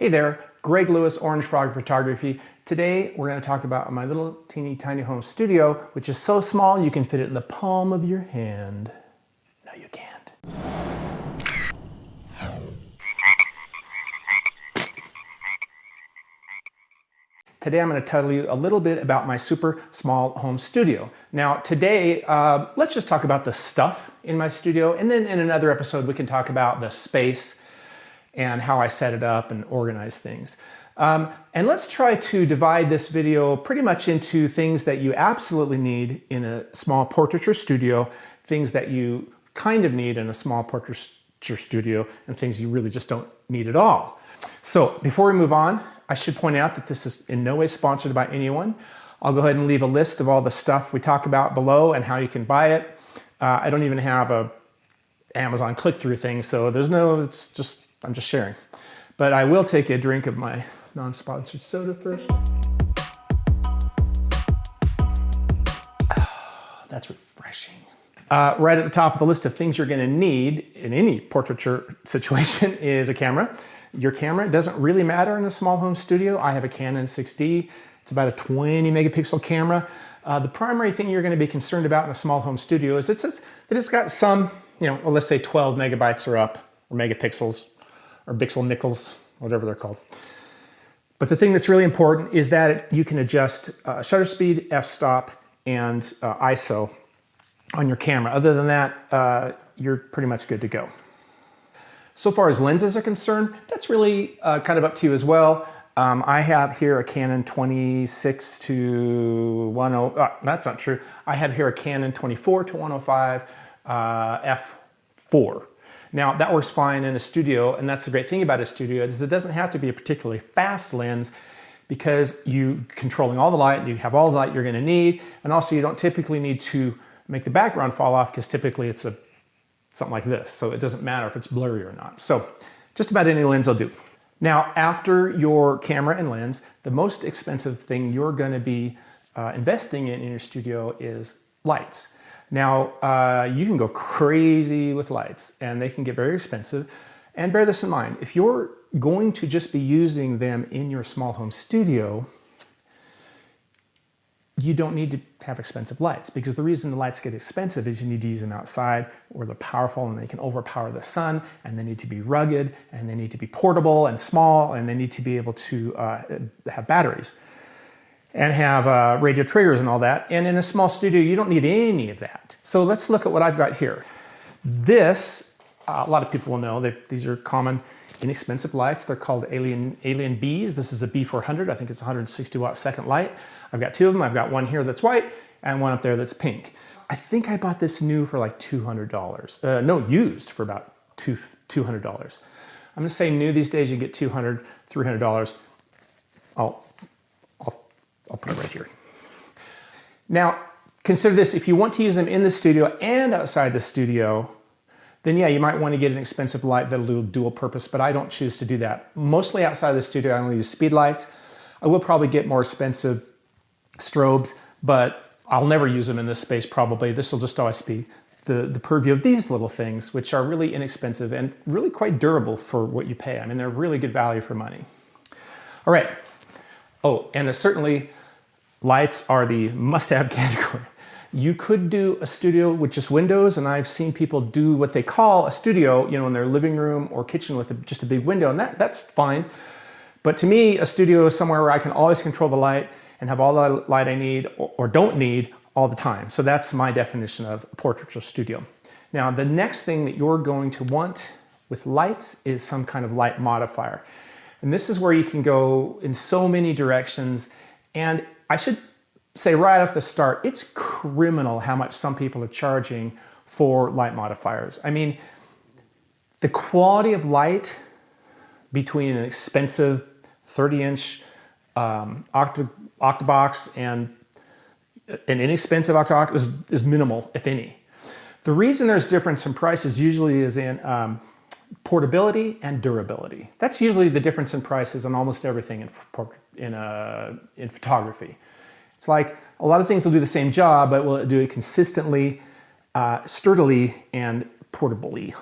Hey there, Greg Lewis, Orange Frog Photography. Today we're going to talk about my little teeny tiny home studio, which is so small you can fit it in the palm of your hand. No, you can't. Today I'm going to tell you a little bit about my super small home studio. Now today, let's just talk about the stuff in my studio, and then in another episode we can talk about the space and how I set it up and organize things. And let's try to divide this video pretty much into things that you absolutely need in a small portraiture studio, things that you kind of need in a small portraiture studio, and things you really just don't need at all. So before we move on, I should point out that this is in no way sponsored by anyone. I'll go ahead and leave a list of all the stuff we talk about below and how you can buy it. I don't even have a Amazon click-through thing, so there's no, I'm just sharing. But I will take a drink of my non-sponsored soda first. Oh, that's refreshing. Right at the top of the list of things you're going to need in any portraiture situation is a camera. Your camera doesn't really matter in a small home studio. I have a Canon 6D. It's about a 20 megapixel camera. The primary thing you're going to be concerned about in a small home studio is that it's got some, well, let's say 12 megabytes or up, or megapixels, or pixel nickels, whatever they're called. But the thing that's really important is that you can adjust shutter speed, f-stop, and ISO on your camera. Other than that, you're pretty much good to go. So far as lenses are concerned, that's really kind of up to you as well. I have here a Canon 26 to 10, that's not true. I have here a Canon 24 to 105 f4. Now that works fine in a studio, and that's the great thing about a studio is it doesn't have to be a particularly fast lens because you're controlling all the light, you have all the light you're going to need, and also you don't typically need to make the background fall off because typically it's something like this, so it doesn't matter if it's blurry or not. So just about any lens will do. Now after your camera and lens, the most expensive thing you're going to be investing in your studio is lights. Now, you can go crazy with lights and they can get very expensive. And bear this in mind, if you're going to just be using them in your small home studio, you don't need to have expensive lights, because the reason the lights get expensive is you need to use them outside where they're powerful and they can overpower the sun, and they need to be rugged, and they need to be portable and small, and they need to be able to have batteries and have radio triggers and all that. And in a small studio, you don't need any of that. So let's look at what I've got here. This, a lot of people will know that these are common inexpensive lights. They're called Alien Bs. This is a B400. I think it's 160 watt second light. I've got two of them. I've got one here that's white and one up there that's pink. I think I bought this new for like $200. No, used for about $200. I'm gonna say new these days you get $200, $300. I'll put it right here. Now, consider this, if you want to use them in the studio and outside the studio, then yeah, you might want to get an expensive light that'll do dual purpose, but I don't choose to do that. Mostly outside the studio, I only use Speedlights. I will probably get more expensive strobes, but I'll never use them in this space probably. This will just always be the purview of these little things, which are really inexpensive and really quite durable for what you pay. I mean, they're really good value for money. All right. Oh, and certainly lights are the must-have category. You could do a studio with just windows, and I've seen people do what they call a studio, in their living room or kitchen with just a big window, and that's fine. But to me, a studio is somewhere where I can always control the light and have all the light I need or don't need all the time. So that's my definition of a portraiture studio. Now, the next thing that you're going to want with lights is some kind of light modifier. And this is where you can go in so many directions. And I should say right off the start, it's criminal how much some people are charging for light modifiers. I mean, the quality of light between an expensive 30-inch Octabox and an inexpensive Octabox is minimal, if any. The reason there's difference in prices usually is in portability and durability. That's usually the difference in prices on almost everything in photography. It's like a lot of things will do the same job, but will it do it consistently, sturdily, and portably?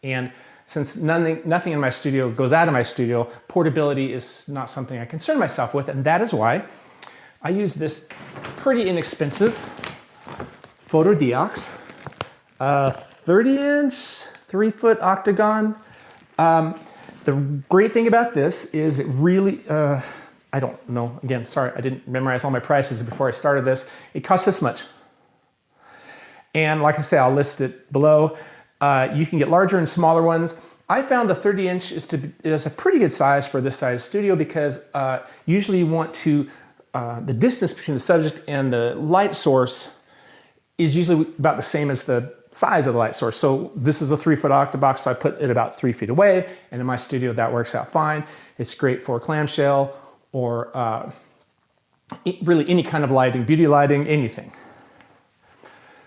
And since nothing in my studio goes out of my studio, portability is not something I concern myself with, and that is why I use this pretty inexpensive Fotodiox 30-inch, 3-foot Octagon. The great thing about this is it really, I don't know, again, sorry, I didn't memorize all my prices before I started this. It costs this much. And like I say, I'll list it below. You can get larger and smaller ones. I found the 30-inch is a pretty good size for this size studio because usually you want to, the distance between the subject and the light source is usually about the same as the size of the light source. So this is a 3-foot octabox, so I put it about 3 feet away, and in my studio that works out fine. It's great for clamshell or really any kind of lighting, beauty lighting, anything.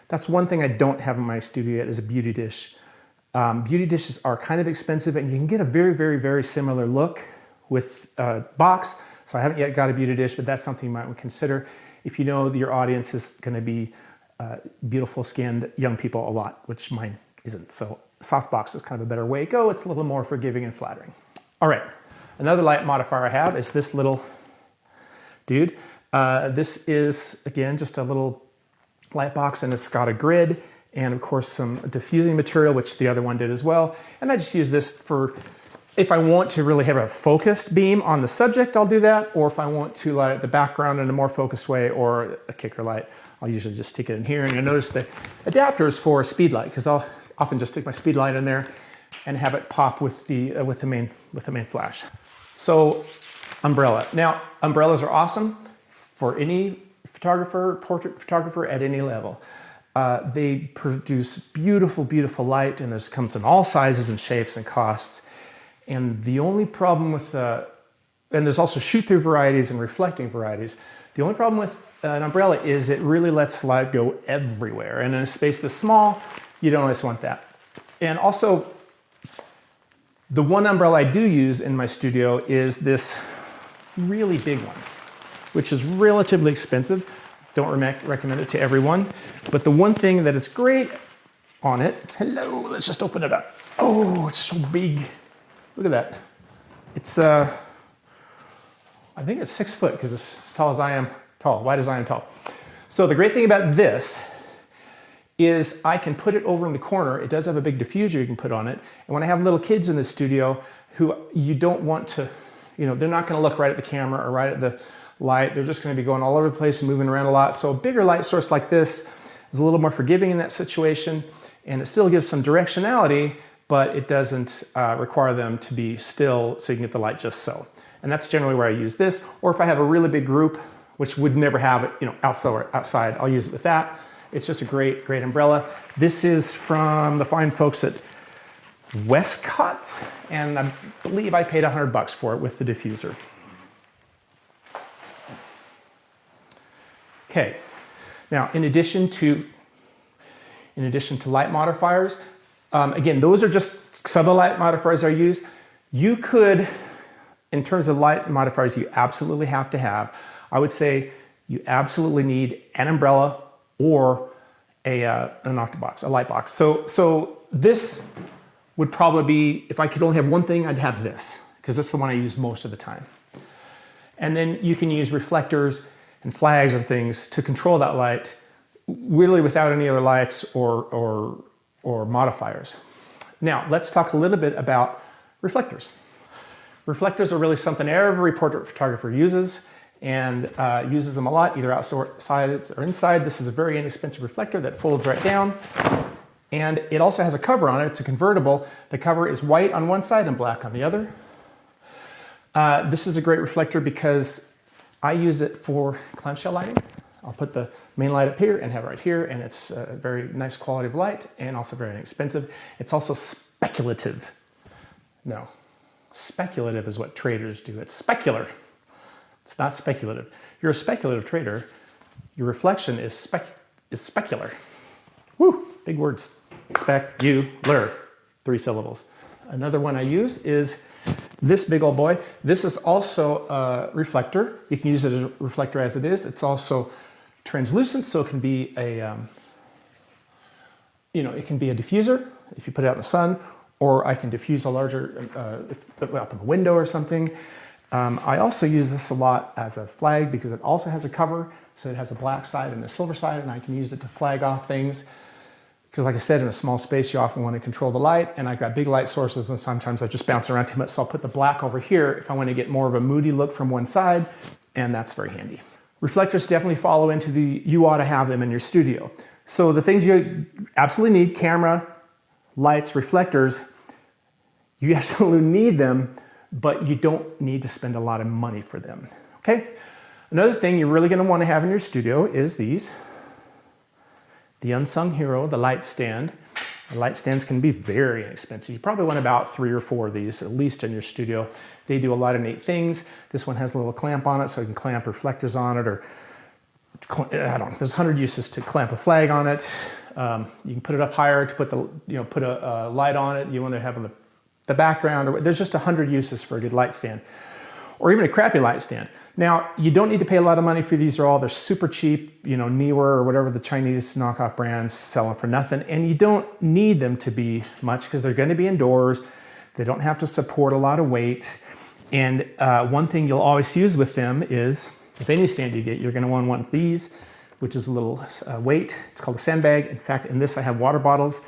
That's one thing I don't have in my studio yet is a beauty dish. Beauty dishes are kind of expensive, and you can get a very, very, very similar look with a box. So I haven't yet got a beauty dish, but that's something you might consider if you know your audience is going to be beautiful skinned young people a lot, which mine isn't. So Softbox is kind of a better way to go. It's a little more forgiving and flattering. All right, another light modifier I have is this little dude. This is, again, just a little light box, and it's got a grid and of course some diffusing material, which the other one did as well. And I just use this for, if I want to really have a focused beam on the subject, I'll do that. Or if I want to light the background in a more focused way or a kicker light, I'll usually just stick it in here. And you'll notice the adapters for Speedlight, because I'll often just stick my Speedlight in there and have it pop with the main flash. So umbrella. Now, umbrellas are awesome for any photographer, portrait photographer at any level. They produce beautiful, beautiful light, and this comes in all sizes and shapes and costs. And the only problem with, and there's also shoot-through varieties and reflecting varieties. The only problem with an umbrella is it really lets light go everywhere. And in a space this small, you don't always want that. And also, the one umbrella I do use in my studio is this really big one, which is relatively expensive. Don't recommend it to everyone. But the one thing that is great on it, hello, let's just open it up. Oh, it's so big. Look at that. It's, I think it's 6 foot because it's as tall as I am tall, wide as I am tall. So the great thing about this is I can put it over in the corner. It does have a big diffuser you can put on it. And when I have little kids in the studio who you don't want to, you know, they're not going to look right at the camera or right at the light. They're just going to be going all over the place and moving around a lot. So a bigger light source like this is a little more forgiving in that situation, and it still gives some directionality, but it doesn't require them to be still so you can get the light just so. And that's generally where I use this. Or if I have a really big group, which would never have it, you know, outside, I'll use it with that. It's just a great, great umbrella. This is from the fine folks at Westcott, and I believe I paid $100 for it with the diffuser. Okay, now in addition to light modifiers, again, those are just some of the light modifiers I use. You could, in terms of light modifiers you absolutely have to have, I would say you absolutely need an umbrella or an octabox, a light box. So this would probably be, if I could only have one thing, I'd have this, because that's the one I use most of the time. And then you can use reflectors and flags and things to control that light, really without any other lights or modifiers. Now, let's talk a little bit about reflectors. Reflectors are really something every portrait photographer uses, and uses them a lot, either outside or inside. This is a very inexpensive reflector that folds right down, and it also has a cover on it. It's a convertible. The cover is white on one side and black on the other. This is a great reflector because I use it for clamshell lighting. I'll put the main light up here and have it right here, and it's a very nice quality of light and also very inexpensive. It's also speculative. No, speculative is what traders do. It's specular. It's not speculative. You're a speculative trader. Your reflection is specular. Woo, big words. Specular, 3 syllables. Another one I use is this big old boy. This is also a reflector. You can use it as a reflector as it is. It's also translucent, so it can be a, it can be a diffuser if you put it out in the sun, or I can diffuse a larger, up a window or something. I also use this a lot as a flag because it also has a cover. So it has a black side and a silver side, and I can use it to flag off things. Because like I said, in a small space, you often want to control the light, and I've got big light sources, and sometimes I just bounce around too much. So I'll put the black over here if I want to get more of a moody look from one side, and that's very handy. Reflectors definitely follow into you ought to have them in your studio. So the things you absolutely need: camera, lights, reflectors. You absolutely need them, but you don't need to spend a lot of money for them, okay? Another thing you're really gonna wanna have in your studio is these. The unsung hero, the light stand. The light stands can be very inexpensive. You probably want about 3 or 4 of these, at least in your studio. They do a lot of neat things. This one has a little clamp on it, so you can clamp reflectors on it, or I don't know, there's 100 uses to clamp a flag on it. You can put it up higher to put put a light on it. You wanna have the background, or there's just 100 uses for a good light stand, or even a crappy light stand. Now, you don't need to pay a lot of money for these at all. They're super cheap, Neewer or whatever the Chinese knockoff brands sell them for nothing. And you don't need them to be much because they're gonna be indoors. They don't have to support a lot of weight. And one thing you'll always use with them is, if any stand you get, you're gonna want one of these, which is a little weight. It's called a sandbag. In fact, in this I have water bottles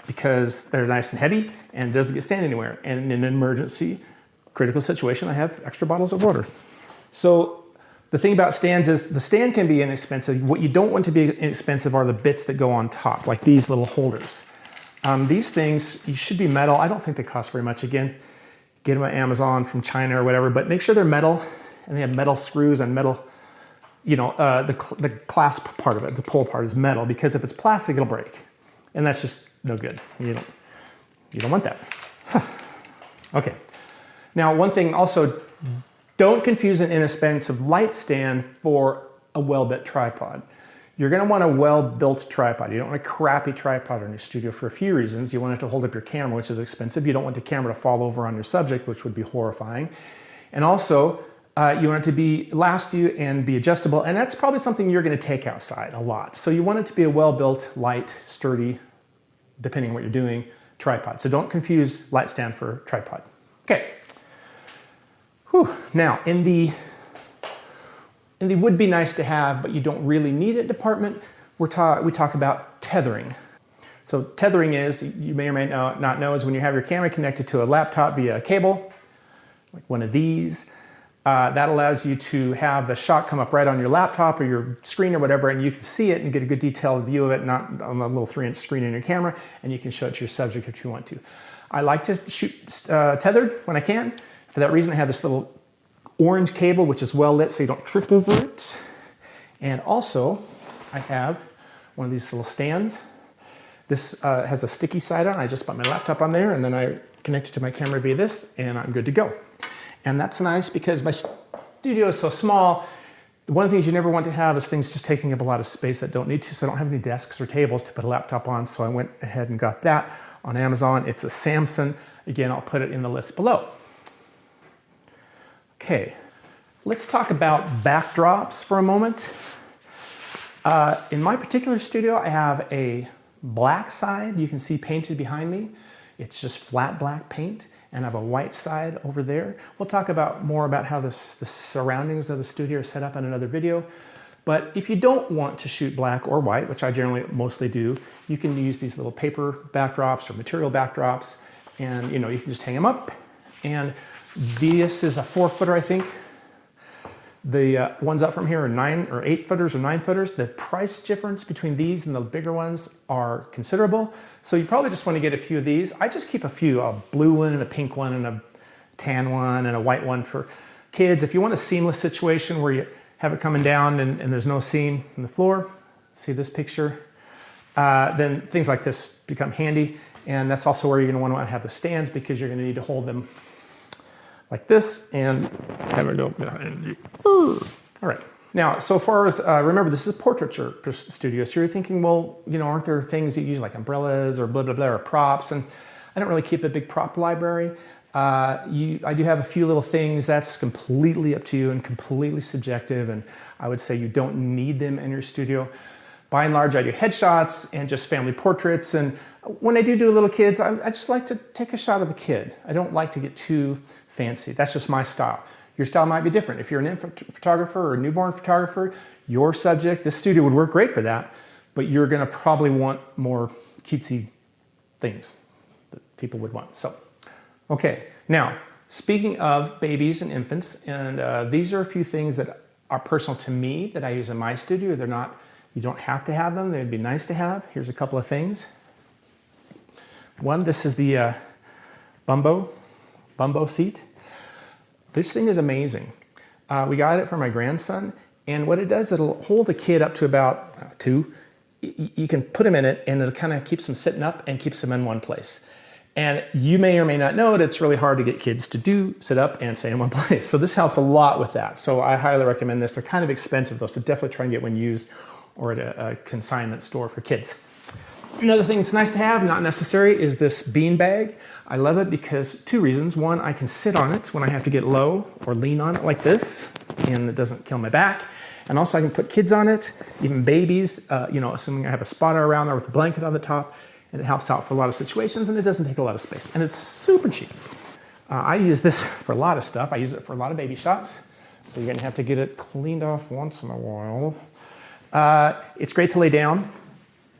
because they're nice and heavy and it doesn't get stand anywhere. And in an emergency, critical situation, I have extra bottles of water. So the thing about stands is the stand can be inexpensive. What you don't want to be inexpensive are the bits that go on top, like these little holders. These things, you should be metal. I don't think they cost very much. Again, get them on Amazon from China or whatever, but make sure they're metal and they have metal screws and metal, the clasp part of it, the pull part is metal, because if it's plastic, it'll break. And that's just no good. You don't want that. Okay. Now, one thing also, don't confuse an inexpensive light stand for a well-built tripod. You're gonna want a well-built tripod. You don't want a crappy tripod in your studio for a few reasons. You want it to hold up your camera, which is expensive. You don't want the camera to fall over on your subject, which would be horrifying. And also, you want it to last you and be adjustable, and that's probably something you're gonna take outside a lot. So you want it to be a well-built, light, sturdy, depending on what you're doing, tripod. So don't confuse light stand for tripod. Okay. Whew. Now, in the would be nice to have, but you don't really need it department, we talk about tethering. So tethering is, you may or may not know, is when you have your camera connected to a laptop via a cable, like one of these. That allows you to have the shot come up right on your laptop or your screen or whatever, and you can see it and get a good detailed view of it, not on a little 3-inch screen in your camera, and you can show it to your subject if you want to. I like to shoot tethered when I can. For that reason, I have this little orange cable, which is well lit so you don't trip over it. And also, I have one of these little stands. This has a sticky side on. I just put my laptop on there, and then I connect it to my camera via this, and I'm good to go. And that's nice because my studio is so small. One of the things you never want to have is things just taking up a lot of space that don't need to. So I don't have any desks or tables to put a laptop on. So I went ahead and got that on Amazon. It's a Samsung. Again, I'll put it in the list below. Okay, let's talk about backdrops for a moment. In my particular studio, I have a black side you can see painted behind me. It's just flat black paint. And I have a white side over there. We'll talk more about how the surroundings of the studio are set up in another video. But if you don't want to shoot black or white, which I generally mostly do, you can use these little paper backdrops or material backdrops, and you can just hang them up. And this is a 4-footer, I think. The ones up from here are 9 or 8 footers or 9 footers. The price difference between these and the bigger ones are considerable. So you probably just want to get a few of these. I just keep a few, a blue one and a pink one and a tan one and a white one for kids. If you want a seamless situation where you have it coming down and there's no seam in the floor, see this picture, then things like this become handy. And that's also where you're going to want to have the stands, because you're going to need to hold them like this and have it go behind you. All right. Now, so far as, remember, this is a portraiture studio. So you're thinking, well, aren't there things you use like umbrellas or blah, blah, blah, or props? And I don't really keep a big prop library. I do have a few little things. That's completely up to you and completely subjective. And I would say you don't need them in your studio. by and large, I do headshots and just family portraits. And when I do little kids, I just like to take a shot of the kid. I don't like to get too fancy. That's just my style. Your style might be different. If you're an infant photographer or a newborn photographer, your subject, this studio would work great for that, but you're gonna probably want more cutesy things that people would want. So, okay, now, speaking of babies and infants, and these are a few things that are personal to me that I use in my studio. They're not, you don't have to have them, they'd be nice to have. Here's a couple of things. One, this is the Bumbo seat. This thing is amazing. We got it for my grandson, and what it does, it'll hold a kid up to about 2. You can put him in it, and it kind of keeps him sitting up and keeps him in one place. And you may or may not know that it's really hard to get kids to sit up and stay in one place. So this helps a lot with that. So I highly recommend this. They're kind of expensive though, so definitely try and get one used or at a consignment store for kids. Another thing that's nice to have, not necessary, is this bean bag. I love it because 2 reasons. One, I can sit on it when I have to get low or lean on it like this, and it doesn't kill my back. And also I can put kids on it, even babies, assuming I have a spotter around there with a blanket on the top, and it helps out for a lot of situations, and it doesn't take a lot of space. And it's super cheap. I use this for a lot of stuff. I use it for a lot of baby shots, so you're gonna have to get it cleaned off once in a while. It's great to lay down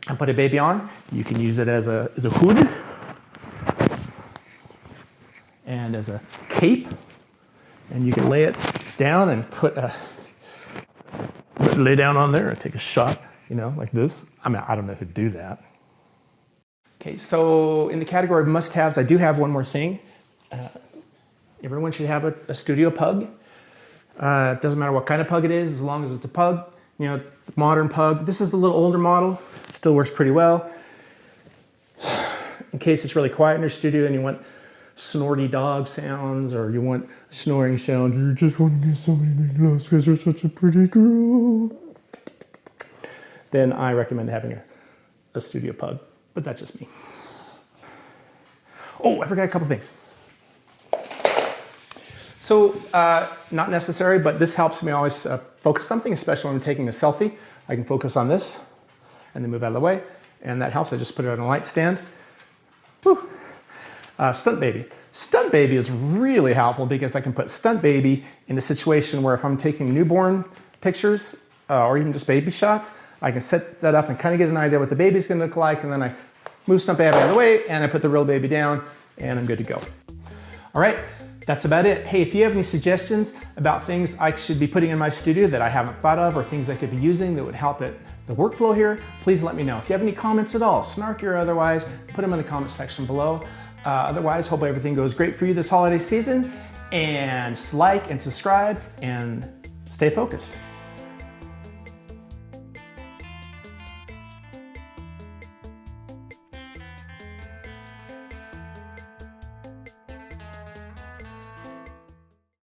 and put a baby on. You can use it as a hood and as a cape, and you can lay it down and lay down on there and take a shot, like this. I mean, I don't know who'd do that. Okay, so in the category of must-haves, I do have one more thing. Everyone should have a studio pug. It doesn't matter what kind of pug it is, as long as it's a pug. The modern pug. This is the little older model. Still works pretty well. In case it's really quiet in your studio and you want snorty dog sounds, or you want snoring sounds, or you just want to get somebody to love because you're such a pretty girl, then I recommend having a studio pug. But that's just me. Oh, I forgot a couple things. So, not necessary, but this helps me always focus something, especially when I'm taking a selfie. I can focus on this and then move out of the way, and that helps. I just put it on a light stand. Whew. Stunt Baby. Stunt Baby is really helpful because I can put Stunt Baby in a situation where if I'm taking newborn pictures or even just baby shots, I can set that up and kind of get an idea what the baby's going to look like, and then I move Stunt Baby out of the way and I put the real baby down and I'm good to go. All right, that's about it. Hey, if you have any suggestions about things I should be putting in my studio that I haven't thought of, or things I could be using that would help the workflow here, please let me know. If you have any comments at all, snarky or otherwise, put them in the comment section below. Otherwise, hope everything goes great for you this holiday season, and like and subscribe and stay focused.